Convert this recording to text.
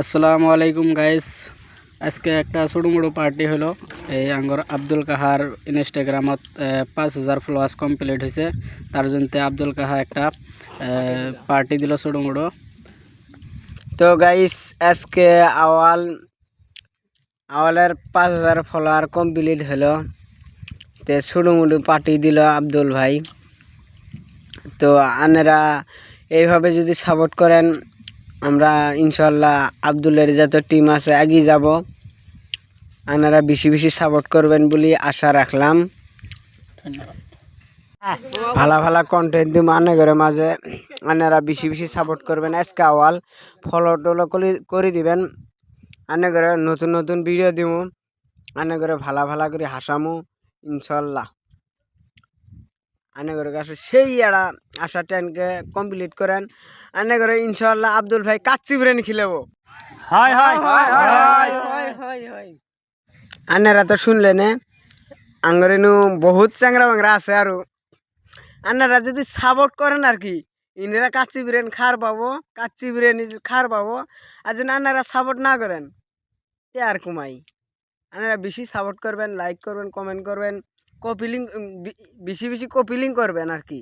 আসসালামু আলাইকুম গাইস। আজকে একটা ছোটো মোটো পার্টি হলো। এই আঙ্গর আব্দুল কাহার ইনস্টাগ্রামত 5,000 ফলোয়ার্স কমপ্লিট হয়েছে। তার জন্য আব্দুল কাহা একটা পার্টি দিল ছোটো মোটো। তো গাইস আজকে আওয়ালের 5,000 ফলোয়ার কমপ্লিট হলো। তে ছোটো মোটো পার্টি দিল আব্দুল ভাই। তো আনেরা এইভাবে যদি সাপোর্ট করেন, আমরা ইনশাল্লাহ আব্দুলের যত টিম আছে এগিয়ে যাব। আনারা বেশি বেশি সাপোর্ট করবেন বলে আশা রাখলাম। ধন্যবাদ। ভালো ভালো কন্টেন্ট দিব আনে করে মাঝে, আনারা বেশি বেশি সাপোর্ট করবেন। আজকে আওয়াল ফলো টলো করে দিবেন। আনে করে নতুন নতুন ভিডিও দিব, আনে করে ভালো ভালো করে হাসামু ইনশাল্লাহ। আনে করে কাছে সেই এরা আশা টেনকে কমপ্লিট করেন। আনে করে ইনশাল্লাহ আব্দুল ভাই কাচ্চি বিরিয়ানি খিলাবো। আনেরা তো শুনলেন, আঙ্গরে নু বহুত চ্যাংরা বাংরা আছে। আর আনারা যদি সাপোর্ট করেন আর কি, ইনারা কাচ্চি বিরিয়ানি খার পাবো, কাচ্চি বিরিয়ানি খার পাবো। আর যদি আনারা সাপোর্ট না করেন তে আর কুমাই। আনারা বেশি সাপোর্ট করবেন, লাইক করবেন, কমেন্ট করবেন, কপি লিঙ্ক বেশি বেশি কপি লিঙ্ক করবেন আর কি।